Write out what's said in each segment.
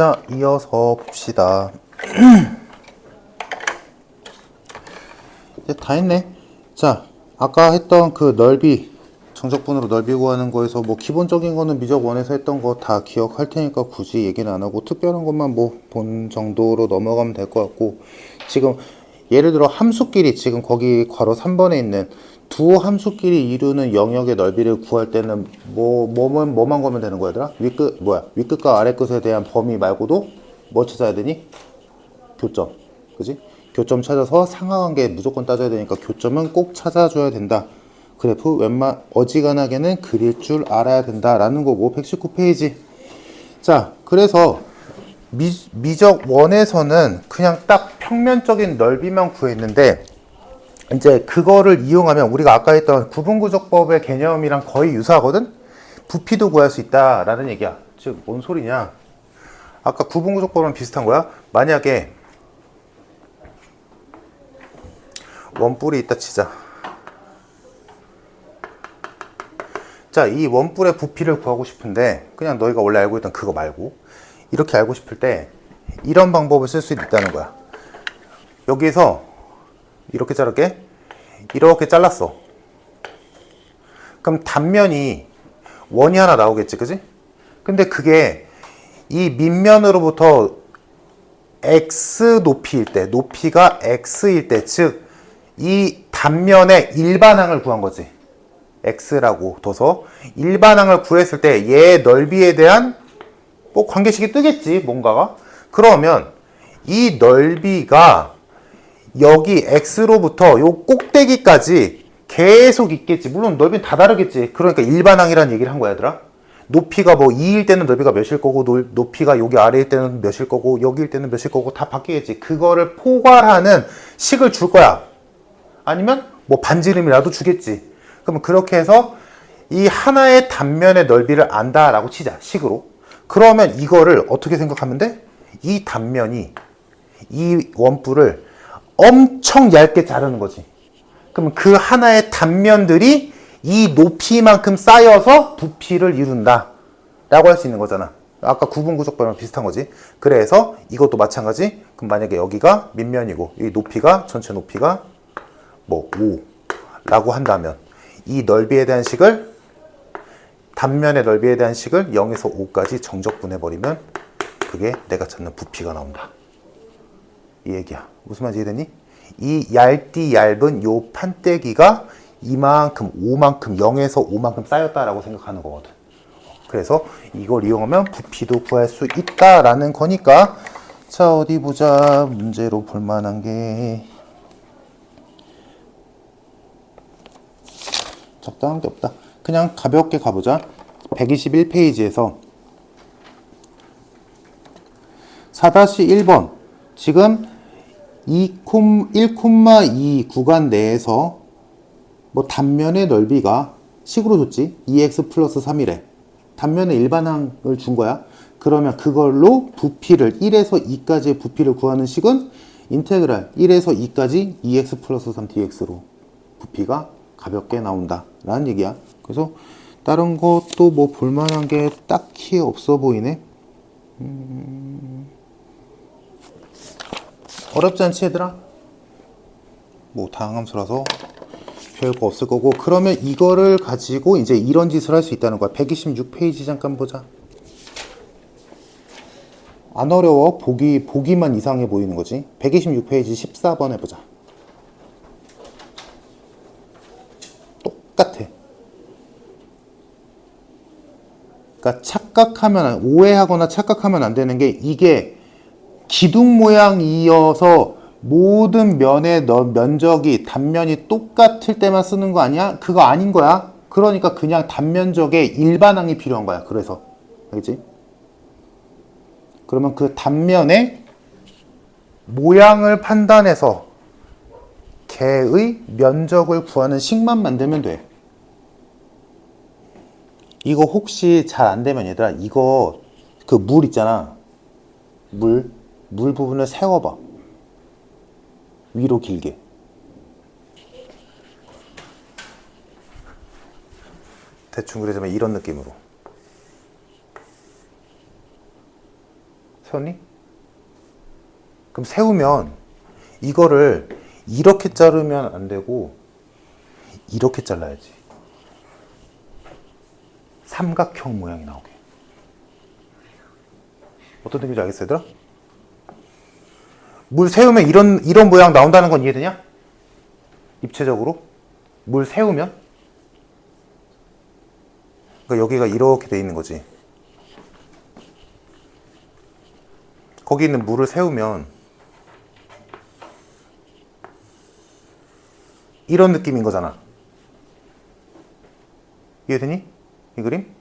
자, 이어서 봅시다. 이제 다 했네. 자, 아까 했던 그 넓이, 정적분으로 넓이 구하는 거에서 뭐 기본적인 거는 미적 원에서 했던 거 다 기억할 테니까 굳이 얘기는 안 하고 특별한 것만 뭐 본 정도로 넘어가면 될 것 같고, 지금 예를 들어 함수끼리 지금 거기 괄호 3번에 있는 두 함수끼리 이루는 영역의 넓이를 구할 때는 뭐만 거면 되는 거야, 얘들아? 윗끝과 아래끝에 대한 범위 말고도 뭐 찾아야 되니? 교점. 그지? 교점 찾아서 상하관계 무조건 따져야 되니까 교점은 꼭 찾아줘야 된다. 그래프 어지간하게는 그릴 줄 알아야 된다라는 거고, 119페이지. 자, 그래서 미적 원에서는 그냥 딱 평면적인 넓이만 구했는데, 이제 그거를 이용하면 우리가 아까 했던 구분구조법의 개념이랑 거의 유사하거든? 부피도 구할 수 있다라는 얘기야. 즉, 뭔 소리냐? 아까 구분구조법은 비슷한 거야. 만약에 원뿔이 있다 치자. 자, 이 원뿔의 부피를 구하고 싶은데 그냥 너희가 원래 알고 있던 그거 말고 이렇게 알고 싶을 때 이런 방법을 쓸 수 있다는 거야. 여기에서 이렇게 자를게. 이렇게 잘랐어. 그럼 단면이 원이 하나 나오겠지, 그지? 근데 그게 이 밑면으로부터 x 높이일 때, 높이가 x일 때, 즉 이 단면의 일반항을 구한 거지. x라고 둬서 일반항을 구했을 때 얘 넓이에 대한 뭐 관계식이 뜨겠지, 뭔가가. 그러면 이 넓이가 여기 x로부터 요 꼭대기까지 계속 있겠지. 물론 넓이는 다 다르겠지. 그러니까 일반항이라는 얘기를 한 거야, 얘들아. 높이가 뭐 2일 때는 넓이가 몇일 거고, 높이가 여기 아래일 때는 몇일 거고, 여기일 때는 몇일 거고, 다 바뀌겠지. 그거를 포괄하는 식을 줄 거야. 아니면 뭐 반지름이라도 주겠지. 그러면 그렇게 해서 이 하나의 단면의 넓이를 안다라고 치자, 식으로. 그러면 이거를 어떻게 생각하면 돼? 이 단면이 이 원뿔을 엄청 얇게 자르는 거지. 그럼 그 하나의 단면들이 이 높이만큼 쌓여서 부피를 이룬다 라고 할 수 있는 거잖아. 아까 구분구조법이랑 비슷한 거지. 그래서 이것도 마찬가지. 그럼 만약에 여기가 밑면이고 이 높이가, 전체 높이가 뭐 5 라고 한다면 이 넓이에 대한 식을, 단면의 넓이에 대한 식을 0에서 5까지 정적분해버리면 그게 내가 찾는 부피가 나온다. 이 얘기야. 무슨 말인지 이해되니? 이 얇은 요 판때기가 이만큼, 5만큼, 0에서 5만큼 쌓였다라고 생각하는 거거든. 그래서 이걸 이용하면 부피도 구할 수 있다라는 거니까. 자, 어디 보자. 문제로 볼 만한 게 적당한 게 없다. 그냥 가볍게 가보자. 121페이지에서 4-1번. 지금 1,2 구간 내에서 뭐 단면의 넓이가 식으로 줬지. 2x 플러스 3이래. 단면의 일반항을 준 거야. 그러면 그걸로 부피를 1에서 2까지의 부피를 구하는 식은 인테그랄 1에서 2까지 2x 플러스 3 dx로 부피가 가볍게 나온다 라는 얘기야. 그래서 다른 것도 뭐 볼만한 게 딱히 없어 보이네. 어렵지 않지, 얘들아? 뭐 다항함수라서 별거 없을 거고. 그러면 이거를 가지고 이제 이런 짓을 할 수 있다는 거야. 126페이지 잠깐 보자. 안 어려워. 보기만 이상해 보이는 거지. 126페이지 14번 해보자. 똑같아. 그러니까 오해하거나 착각하면 안 되는 게, 이게 기둥 모양이어서 모든 면의 면적이, 단면이 똑같을 때만 쓰는 거 아니야? 그거 아닌 거야. 그러니까 그냥 단면적의 일반항이 필요한 거야. 그래서 알겠지? 그러면 그 단면의 모양을 판단해서 걔의 면적을 구하는 식만 만들면 돼. 이거 혹시 잘 안 되면 얘들아, 이거 그 물 있잖아. 물 부분을 세워봐. 위로 길게. 대충 그리자면 이런 느낌으로 세웠니? 그럼 세우면 이거를 이렇게 자르면 안 되고 이렇게 잘라야지. 삼각형 모양이 나오게. 어떤 느낌인지 알겠어, 얘들아? 물 세우면 이런 모양 나온다는 건 이해되냐? 입체적으로? 물 세우면? 그러니까 여기가 이렇게 돼 있는 거지. 거기 있는 물을 세우면 이런 느낌인 거잖아. 이해되니? 이 그림?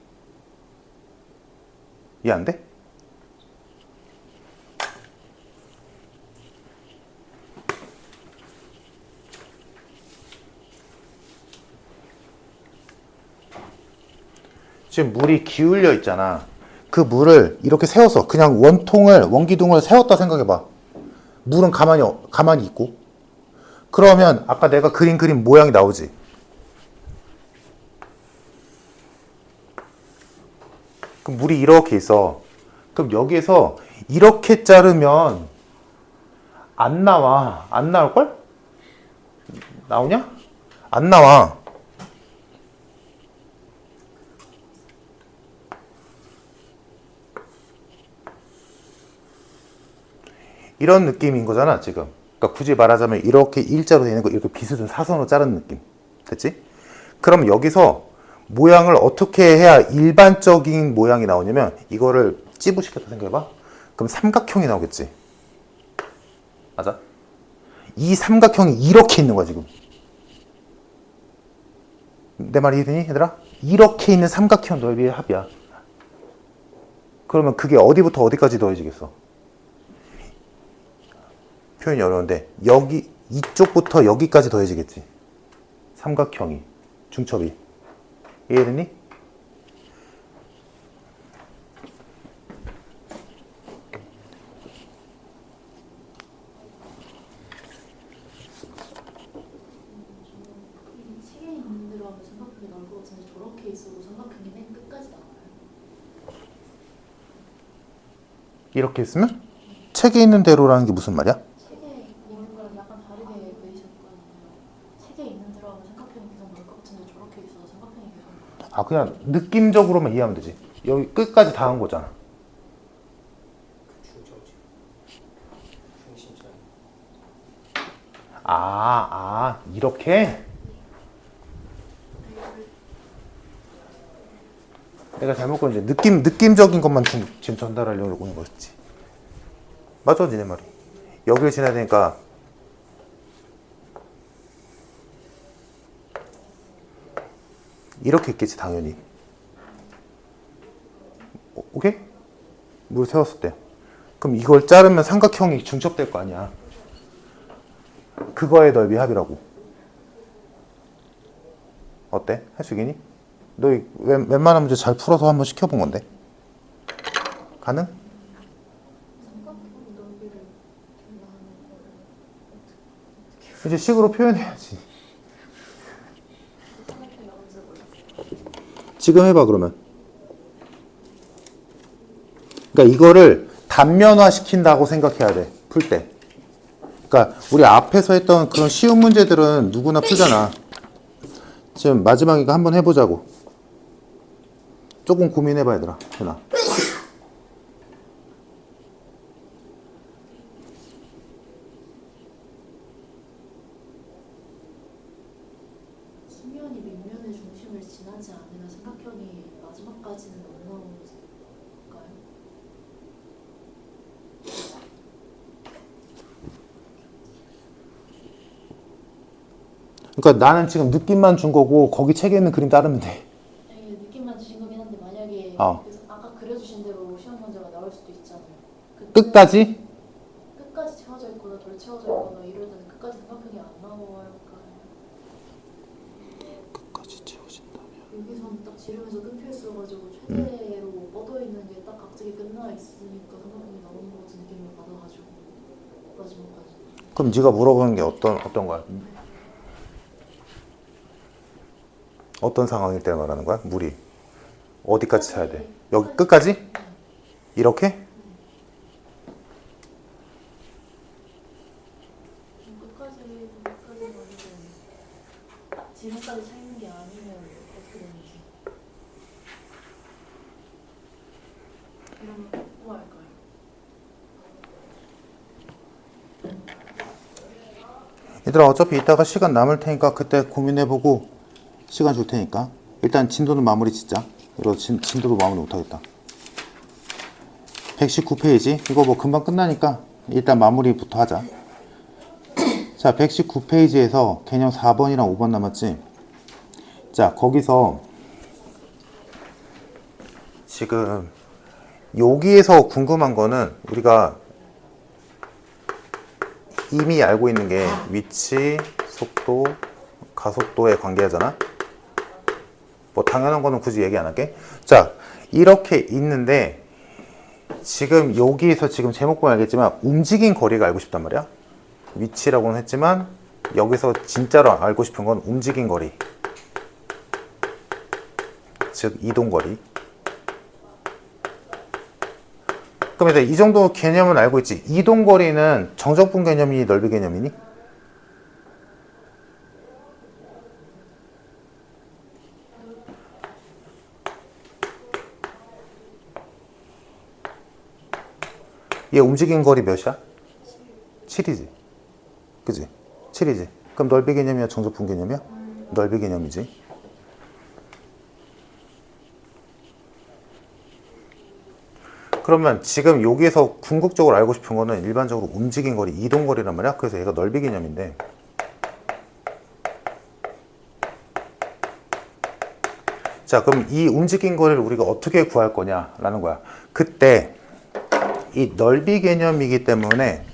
이해 안 돼? 지금 물이 기울여 있잖아. 그 물을 이렇게 세워서 그냥 원기둥을 세웠다 생각해봐. 물은 가만히 있고. 그러면 아까 내가 그린 모양이 나오지. 그럼 물이 이렇게 있어. 그럼 여기에서 이렇게 자르면 안 나와. 안 나올걸? 나오냐? 안 나와. 이런 느낌인 거잖아, 지금. 그러니까 굳이 말하자면 이렇게 일자로 되는 거 이렇게 비스듬 사선으로 자른 느낌. 됐지? 그럼 여기서 모양을 어떻게 해야 일반적인 모양이 나오냐면 이거를 찌부시켰다 생각해봐. 그럼 삼각형이 나오겠지. 맞아? 이 삼각형이 이렇게 있는 거야, 지금. 내 말이 이해되니, 얘들아? 이렇게 있는 삼각형 넓이의 합이야. 그러면 그게 어디부터 어디까지 더해지겠어? 표현이 어려운데 여기 이쪽부터 여기까지 더해지겠지. 삼각형이 중첩이. 이해됐니? 책에 있는 대로 하면 삼각형이 나올 것 같은데 저렇게 있어도 삼각형이 맨 끝까지 나와요. 이렇게 있으면? 책에 있는 대로라는 게 무슨 말이야? 책에 있는 거랑 약간 다르게 그리셨거든요. 책에 있는 대로 하면 삼각형이 계속 나올 것 같은데 저렇게 있어도 삼각형이 계속 나와요. 그냥 느낌적으로만 이해하면 되지. 여기 끝까지 다 한 거잖아. 이렇게? 내가 잘못 건 이제 느낌적인 것만 지금 전달하려고 하는 거였지. 맞아, 니네 말이. 여기를 지나야 되니까 이렇게 있겠지, 당연히. 오케이? 물 세웠을 때. 그럼 이걸 자르면 삼각형이 중첩될 거 아니야. 그거의 넓이 합이라고. 어때? 할 수 있겠니? 너 웬만한 문제 잘 풀어서 한번 시켜본 건데. 가능? 삼각형 넓이를 나는 이제 식으로 표현해야지. 삼각형이 언제 몰랐어요. 지금 해봐, 그러면. 그러니까 이거를 단면화 시킨다고 생각해야 돼, 풀 때. 그러니까 우리 앞에서 했던 그런 쉬운 문제들은 누구나 풀잖아. 지금 마지막이니까 한번 해보자고. 조금 고민해봐, 얘들아. 현아. 수면이 밑면의 중심을 지나지 않으면 삼각형이 마지막까지는 안 나올까요? 그러니까 나는 지금 느낌만 준 거고 거기 책에 있는 그림 따르면 돼. 네, 느낌만 주신 거긴 한데 만약에 그래서 아까 그려주신 대로 시험 문제가 나올 수도 있잖아요. 끝까지? 끝까지 채워져 있거나 덜 채워져 있거나 이러면 끝까지 삼각형이 안 나올까요? 끝까지 채워진다면. 여기서는 딱 지름에서 끊겨 있어가지고 최대로 뻗어 있는 게 딱 각지게 끝나 있으니까 삼각형이 나오는 것 같은 느낌을 받아가지고 마지막까지. 그럼 네가 물어보는 게 어떤 거야? 어떤 상황일 때 말하는 거야? 물이 어디까지 차야 돼? 여기 끝까지? 이렇게? 그러면 뭐 할까요? 얘들아 어차피 이따가 시간 남을 테니까 그때 고민해보고 시간 줄 테니까 일단 진도는 마무리 짓자. 이거 진도도 마무리 못하겠다. 119페이지 이거 뭐 금방 끝나니까 일단 마무리부터 하자. 자 119페이지에서 개념 4번이랑 5번 남았지. 자 거기서 지금 여기에서 궁금한 거는 우리가 이미 알고 있는 게 위치, 속도, 가속도에 관계하잖아. 뭐 당연한 거는 굳이 얘기 안 할게. 자 이렇게 있는데 지금 여기에서 지금 제목 보면 알겠지만 움직인 거리가 알고 싶단 말이야. 위치라고는 했지만 여기서 진짜로 알고 싶은 건 움직인 거리, 즉 이동 거리. 그럼 이제 이 정도 개념은 알고 있지. 이동 거리는 정적분 개념이니 넓이 개념이니? 얘 움직인 거리 몇이야? 7이지. 그지? 7이지. 그럼 넓이 개념이야? 정적분 개념이야? 넓이 개념이지. 그러면 지금 여기에서 궁극적으로 알고 싶은 거는 일반적으로 움직인 거리, 이동 거리란 말이야. 그래서 얘가 넓이 개념인데. 자, 그럼 이 움직인 거리를 우리가 어떻게 구할 거냐라는 거야. 그때 이 넓이 개념이기 때문에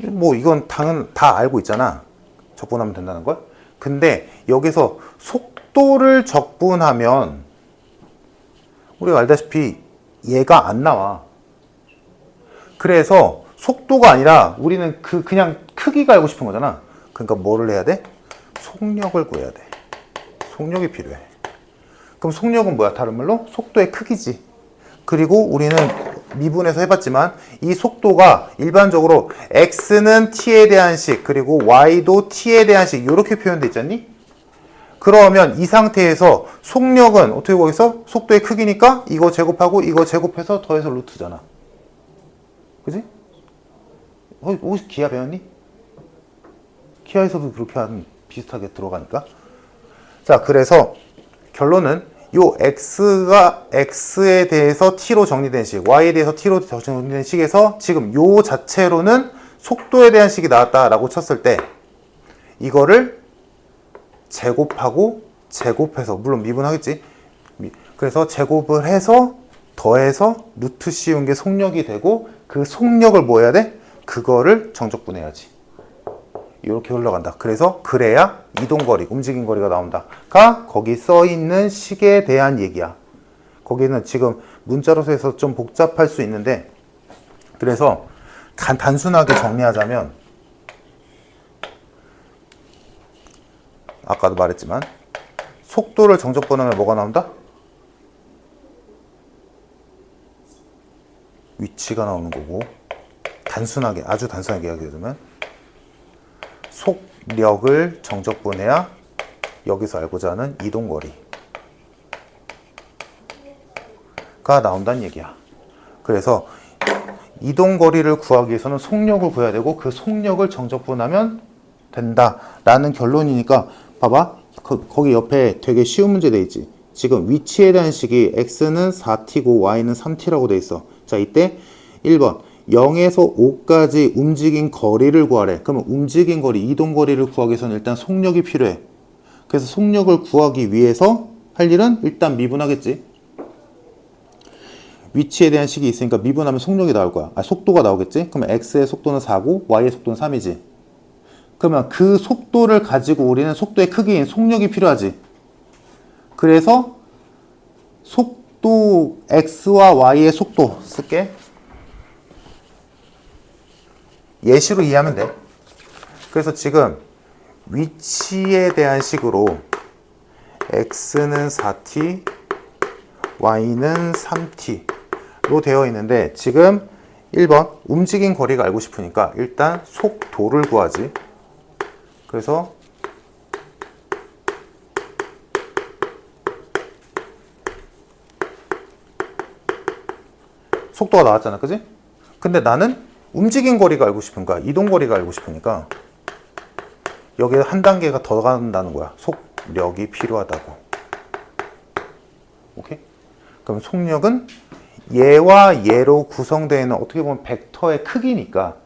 뭐 이건 당연 다 알고 있잖아. 적분하면 된다는 걸. 근데 여기서 속도를 적분하면 우리가 알다시피 얘가 안 나와. 그래서 속도가 아니라 우리는 그냥 크기가 알고 싶은 거잖아. 그러니까 뭐를 해야 돼? 속력을 구해야 돼. 속력이 필요해. 그럼 속력은 뭐야? 다른 말로 속도의 크기지. 그리고 우리는 미분에서 해봤지만 이 속도가 일반적으로 x는 t에 대한 식 그리고 y도 t에 대한 식 이렇게 표현돼 있잖니? 그러면 이 상태에서 속력은 어떻게 구하겠어? 속도의 크기니까 이거 제곱하고 이거 제곱해서 더해서 루트잖아. 그지? 혹시 기하 배웠니? 기하에서도 그렇게 비슷하게 들어가니까. 자, 그래서 결론은 요 x가 x에 대해서 t로 정리된 식, y에 대해서 t로 정리된 식에서 지금 요 자체로는 속도에 대한 식이 나왔다라고 쳤을 때 이거를 제곱하고 제곱해서 물론 미분하겠지. 그래서 제곱을 해서 더해서 루트 씌운 게 속력이 되고 그 속력을 뭐 해야 돼? 그거를 정적분해야지. 이렇게 흘러간다. 그래서 그래야 이동거리, 움직인 거리가 나온다가 거기 써있는 식에 대한 얘기야. 거기는 지금 문자로서 해서 좀 복잡할 수 있는데 그래서 단순하게 정리하자면 아까도 말했지만 속도를 정적분하면 뭐가 나온다? 위치가 나오는 거고 단순하게 아주 단순하게 이야기하자면 속력을 정적분해야 여기서 알고자 하는 이동거리가 나온다는 얘기야. 그래서 이동거리를 구하기 위해서는 속력을 구해야 되고 그 속력을 정적분하면 된다라는 결론이니까 봐봐. 거기 옆에 되게 쉬운 문제 돼 있지. 지금 위치에 대한 식이 x는 4t고 y는 3t라고 돼 있어. 자, 이때 1번 0에서 5까지 움직인 거리를 구하래. 그러면 움직인 거리, 이동 거리를 구하기 위해서는 일단 속력이 필요해. 그래서 속력을 구하기 위해서 할 일은 일단 미분하겠지. 위치에 대한 식이 있으니까 미분하면 속력이 나올 거야. 속도가 나오겠지. 그러면 x의 속도는 4고 y의 속도는 3이지. 그러면 그 속도를 가지고 우리는 속도의 크기인 속력이 필요하지. 그래서 속도 x와 y의 속도 쓸게. 예시로 이해하면 돼. 그래서 지금 위치에 대한 식으로 x는 4t, y는 3t로 되어 있는데 지금 1번 움직인 거리가 알고 싶으니까 일단 속도를 구하지. 그래서 속도가 나왔잖아, 그지? 근데 나는 움직인 거리가 알고 싶은 거야. 이동 거리가 알고 싶으니까 여기에 한 단계가 더 간다는 거야. 속력이 필요하다고. 오케이? 그럼 속력은 얘와 얘로 구성되어 있는 어떻게 보면 벡터의 크기니까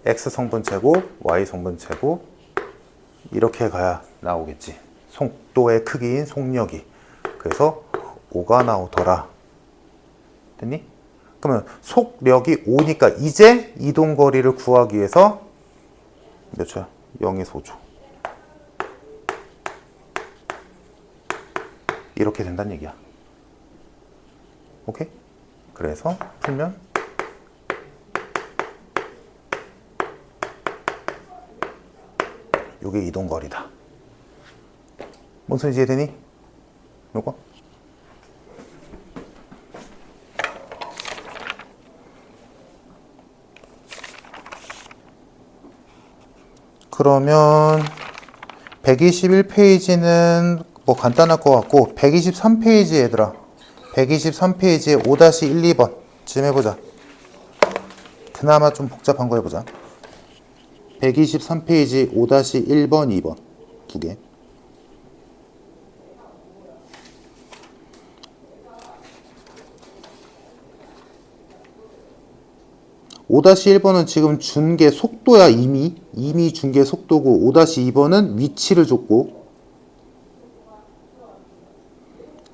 X 성분 제곱, Y 성분 제곱 이렇게 가야 나오겠지. 속도의 크기인 속력이. 그래서 5가 나오더라. 됐니? 그러면 속력이 5니까 이제 이동거리를 구하기 위해서 몇 초야? 0에서 5초. 이렇게 된다는 얘기야. 오케이? 그래서 풀면 이게 이동거리다. 뭔 소리인지 이해되니? 요거? 그러면 121페이지는 뭐 간단할 것 같고 123페이지 얘들아 123페이지에 5-1, 2번 쯤 해보자. 그나마 좀 복잡한 거 해보자. 123페이지 5-1번, 2번 두 개. (5-1번은) 지금 준 게 속도야. 이미 준 게 속도고 5-2번은 위치를 줬고.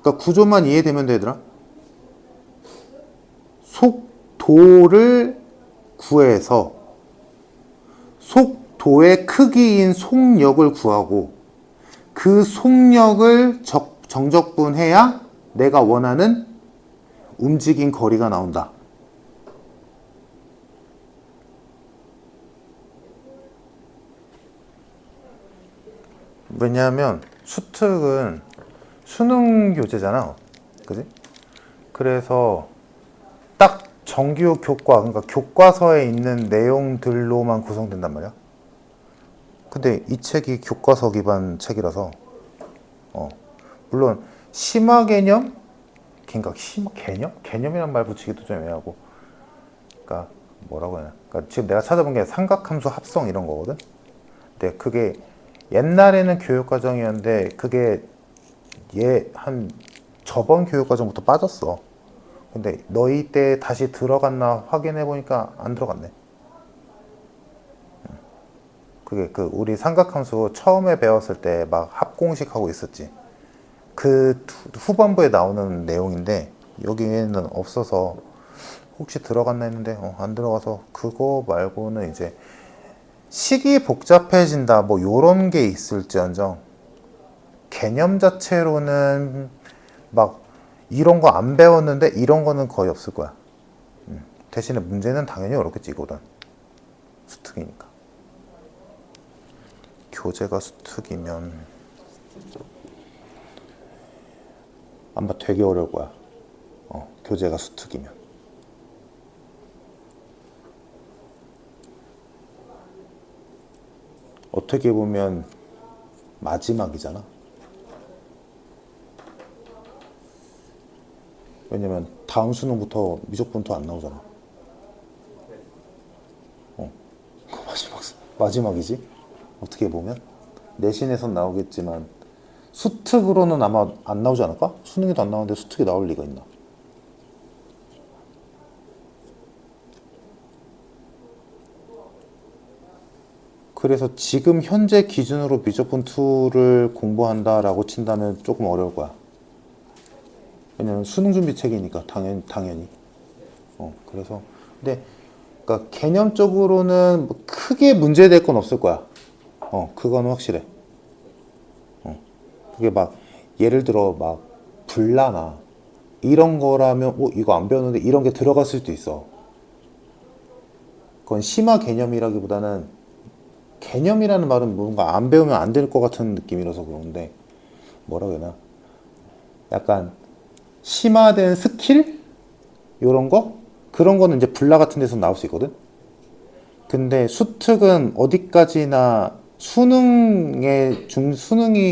그러니까 구조만 이해되면 되더라. 속도를 구해서 속도의 크기인 속력을 구하고 그 속력을 정적분해야 내가 원하는 움직인 거리가 나온다. 왜냐하면 수특은 수능 교재잖아. 그지? 그래서 딱 정규 교과, 그러니까 교과서에 있는 내용들로만 구성된단 말이야. 근데 이 책이 교과서 기반 책이라서 물론 심화 개념? 그러니까 심화 개념? 개념이란 말 붙이기도 좀 애매하고. 그러니까 뭐라고 해야 되나? 그러니까 지금 내가 찾아본 게 삼각함수 합성 이런 거거든. 근데 그게 옛날에는 교육과정이었는데 그게 한 저번 교육과정부터 빠졌어. 근데 너희 때 다시 들어갔나 확인해 보니까 안 들어갔네. 그게 우리 삼각함수 처음에 배웠을 때 막 합공식 하고 있었지. 그 후반부에 나오는 내용인데 여기에는 없어서 혹시 들어갔나 했는데 안 들어가서 그거 말고는 이제 식이 복잡해진다 뭐 요런 게 있을지언정 개념 자체로는 막 이런 거 안 배웠는데 이런 거는 거의 없을 거야. 대신에 문제는 당연히 어렵겠지. 이거보단 수특이니까. 교재가 수특이면 아마 되게 어려울 거야. 교재가 수특이면. 어떻게 보면 마지막이잖아. 왜냐면 다음 수능부터 미적분도 안 나오잖아. 마지막이지. 어떻게 보면 내신에선 나오겠지만 수특으로는 아마 안 나오지 않을까? 수능에도 안 나오는데 수특이 나올 리가 있나? 그래서 지금 현재 기준으로 미적분 2를 공부한다라고 친다면 조금 어려울 거야. 왜냐면 수능 준비 책이니까 당연히. 그래서 근데 그러니까 개념적으로는 뭐 크게 문제될 건 없을 거야. 그건 확실해. 그게 막 예를 들어 막 불나나 이런 거라면 이거 안 배웠는데 이런 게 들어갔을 수도 있어. 그건 심화 개념이라기보다는 개념이라는 말은 뭔가 안 배우면 안 될 것 같은 느낌이라서 그런데 뭐라고 해야 되나? 약간 심화된 스킬? 요런 거? 그런 거는 이제 불나 같은 데서 나올 수 있거든? 근데 수특은 어디까지나 수능이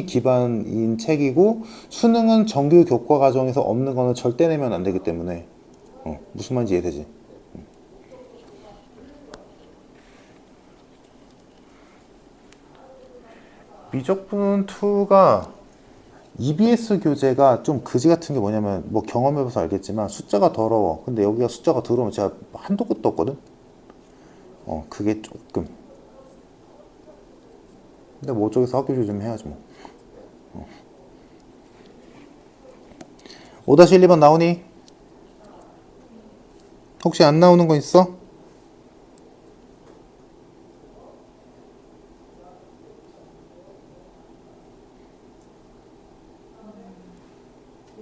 기반인 책이고 수능은 정규 교과 과정에서 없는 거는 절대 내면 안 되기 때문에 무슨 말인지 이해되지? 미적분 2가 EBS 교재가 좀 그지 같은 게 뭐냐면 뭐 경험해봐서 알겠지만 숫자가 더러워. 근데 여기가 숫자가 더러우면 제가 한도 끝도 없거든. 그게 조금. 근데 뭐 어쩌겠어. 학교 조정 해야지 뭐. 5-1번 나오니? 혹시 안 나오는 거 있어?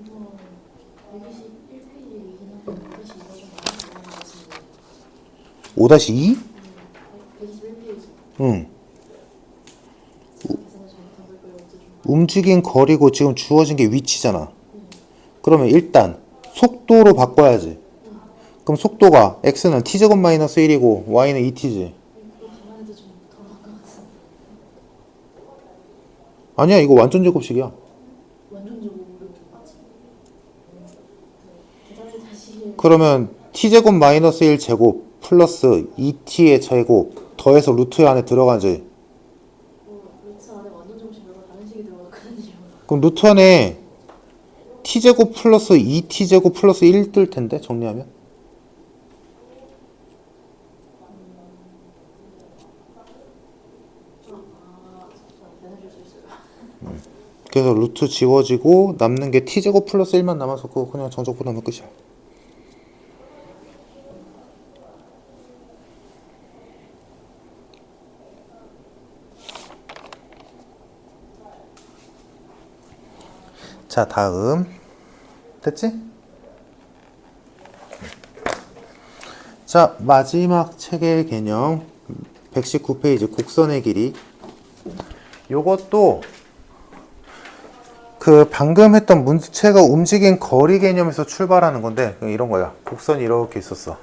이거 121페이지이긴 한데 5-2? 121페이지. 응. 제가 계산을 잘못한 걸까요? 어제 좀. 움직인 거리고 지금 주어진 게 위치잖아. 그러면 일단 속도로 바꿔야지. 그럼 속도가 x는 t제곱 마이너스 1이고 y는 2t지. 그거 가만히도 좀 덜한 것 같은데. 아니야, 이거 완전 제곱식이야. 완전 적으로 맞지? 계산을 다시 해. 그러면 t제곱 마이너스 1제곱 플러스 2t의 제곱 더해서 루트 안에 들어가지. 루트 안에 완전 정식 말고 다른 식이 들어갔거든요. 그럼 루트 안에 t제곱 플러스 2t제곱 플러스 1 뜰 텐데 정리하면. 계산할 수 있어요. 그래서 루트 지워지고 남는 게 t제곱 플러스 1만 남아서 그거 그냥 정적 보내면 끝이야. 자, 다음. 됐지? 자, 마지막 책의 개념 119페이지 곡선의 길이. 요것도 그 방금 했던 문체가 움직인 거리 개념에서 출발하는 건데 이런 거야. 곡선이 이렇게 있었어.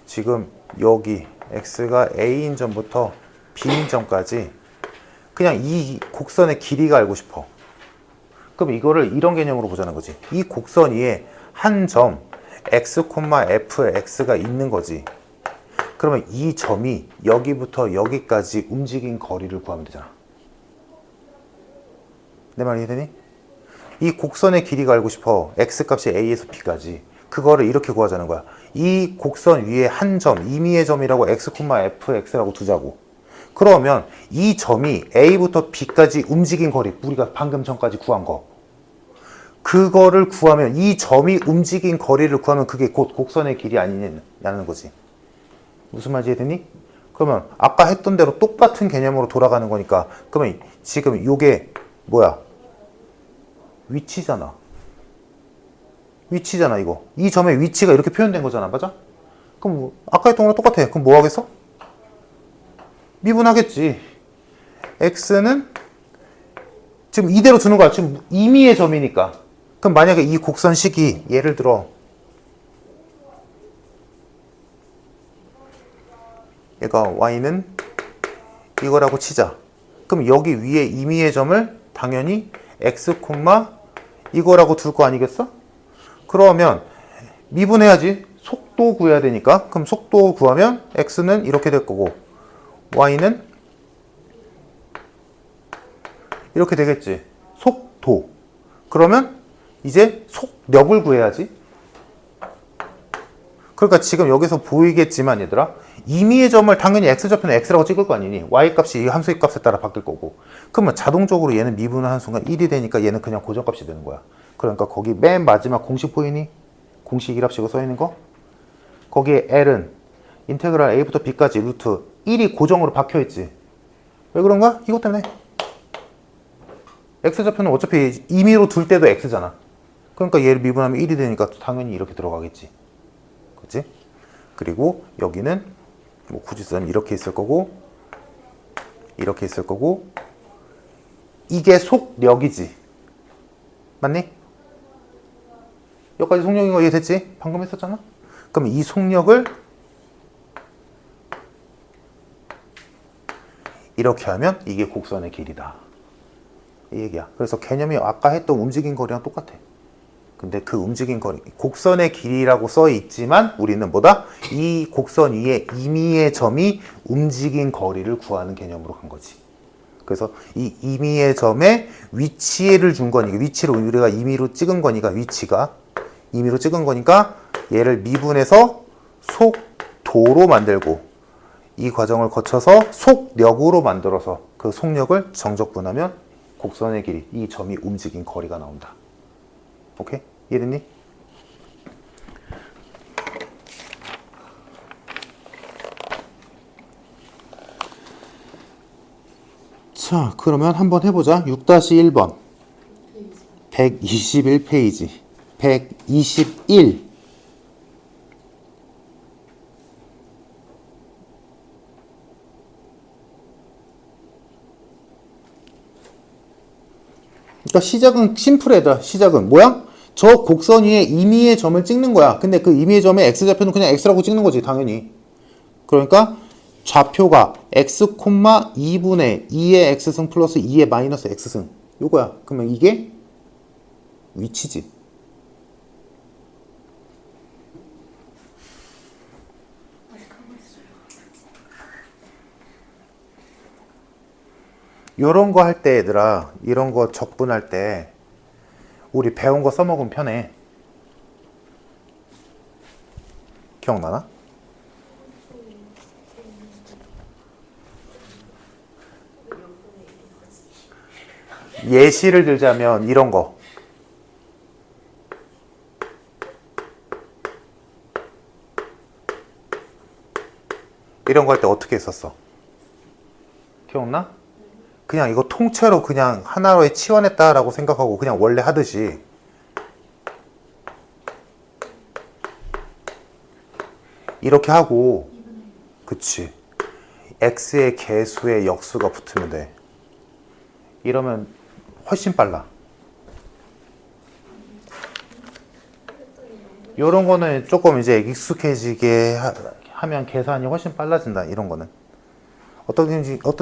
지금 여기 x가 a인 점부터 b인 점까지 그냥 이 곡선의 길이가 알고 싶어. 그럼 이거를 이런 개념으로 보자는 거지. 이 곡선 위에 한 점 x, fx가 있는 거지. 그러면 이 점이 여기부터 여기까지 움직인 거리를 구하면 되잖아. 내 말 이해되니? 이 곡선의 길이가 알고 싶어. x값이 a에서 b까지. 그거를 이렇게 구하자는 거야. 이 곡선 위에 한 점, 임의의 점이라고 x, fx라고 두자고. 그러면 이 점이 a부터 b까지 움직인 거리, 우리가 방금 전까지 구한 거. 그거를 구하면, 이 점이 움직인 거리를 구하면 그게 곧 곡선의 길이 아니냐는 거지. 무슨 말인지 이해되니? 그러면 아까 했던 대로 똑같은 개념으로 돌아가는 거니까, 그러면 지금 요게 뭐야? 위치잖아. 위치잖아, 이거. 이 점의 위치가 이렇게 표현된 거잖아, 맞아? 그럼 뭐, 아까 했던 거랑 똑같아. 그럼 뭐 하겠어? 미분하겠지. x는 지금 이대로 두는 거야. 지금 임의의 점이니까. 그럼 만약에 이 곡선식이 예를 들어 얘가 y는 이거라고 치자. 그럼 여기 위에 임의의 점을 당연히 x, 이거라고 둘 거 아니겠어? 그러면 미분해야지. 속도 구해야 되니까. 그럼 속도 구하면 x는 이렇게 될 거고 y는 이렇게 되겠지. 속도. 그러면 이제 속력을 구해야지. 그러니까 지금 여기서 보이겠지만 얘들아, 임의의 점을 당연히 x좌표는 x라고 찍을 거 아니니? y값이 이 함수의 값에 따라 바뀔 거고. 그러면 자동적으로 얘는 미분하는 순간 1이 되니까 얘는 그냥 고정값이 되는 거야. 그러니까 거기 맨 마지막 공식 보이니? 공식 1합식으로 써 있는 거? 거기에 L은 인테그랄 a부터 b까지 루트 1이 고정으로 박혀 있지. 왜 그런가? 이것 때문에. x좌표는 어차피 임의로 둘 때도 x잖아. 그러니까 얘를 미분하면 1이 되니까 당연히 이렇게 들어가겠지. 그치? 그리고 여기는 뭐 굳이 쓰면 이렇게 있을 거고 이렇게 있을 거고 이게 속력이지. 맞니? 여기까지 속력인 거 이해됐지? 방금 했었잖아? 그럼 이 속력을 이렇게 하면 이게 곡선의 길이다. 이 얘기야. 그래서 개념이 아까 했던 움직인 거리랑 똑같아. 근데 그 움직인 거리, 곡선의 길이라고 써 있지만 우리는 뭐다? 이 곡선 위에 임의의 점이 움직인 거리를 구하는 개념으로 간 거지. 그래서 이 임의의 점에 위치를 준 거니까, 위치를 우리가 임의로 찍은 거니까, 위치가 임의로 찍은 거니까 얘를 미분해서 속도로 만들고, 이 과정을 거쳐서 속력으로 만들어서 그 속력을 정적분하면 곡선의 길이, 이 점이 움직인 거리가 나온다. 오케이? 이해됐니? 자, 그러면 한번 해보자. 6-1번 121페이지 121. 그러니까 시작은 심플해다. 시작은 뭐야? 저 곡선 위에 임의의 점을 찍는 거야. 근데 그 임의의 점의 x좌표는 그냥 x라고 찍는 거지, 당연히. 그러니까 좌표가 x, 2분의 2의 x승 플러스 2의 마이너스 x승. 요거야. 그러면 이게 위치지. 요런 거 할 때 얘들아, 이런 거 적분할 때 우리 배운 거 써먹으면 편해. 기억나나? 예시를 들자면 이런 거. 이런 거 할 때 어떻게 했었어? 기억나? 그냥 이거 통째로 그냥 하나로에 치환했다라고 생각하고 그냥 원래 하듯이 이렇게 하고, 그치, x의 개수에 역수가 붙으면 돼. 이러면 훨씬 빨라. 요런 거는 조금 이제 익숙해지게 하면 계산이 훨씬 빨라진다. 이런 거는 어떤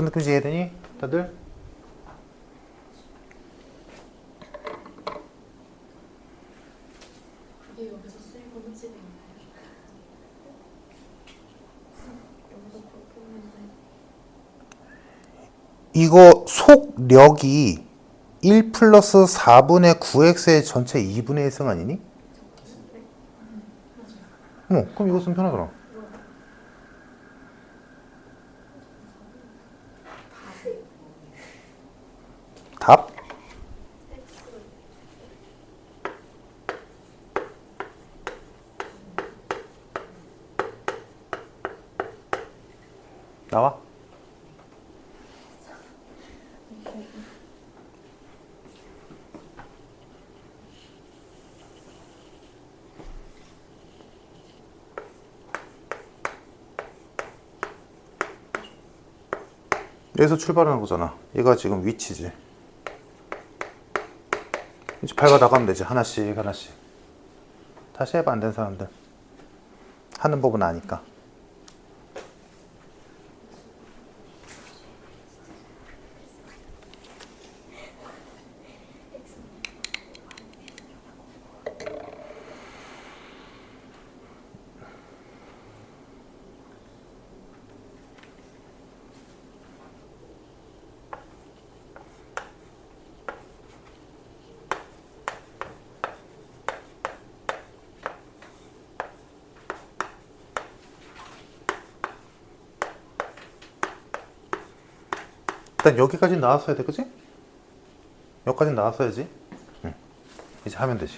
느낌인지 이해되니? 다들? 그게 여기서 쓰이고 흠집인가요? 여기서 그렇게 했는데 이거 속력이 1 플러스 4분의 9x의 전체 2분의 1승 아니니? 그럼 이거 쓰면 편하더라. 답? 나와? 여기서 출발하는 거잖아. 얘가 지금 위치지. 이제 밟아 나가면 되지. 하나씩 하나씩. 다시 해봐. 안 된 사람들. 하는 법은 아니까. 일단 여기까지 나왔어야 돼, 그치? 여기까지 나왔어야지. 응. 이제 하면 되지.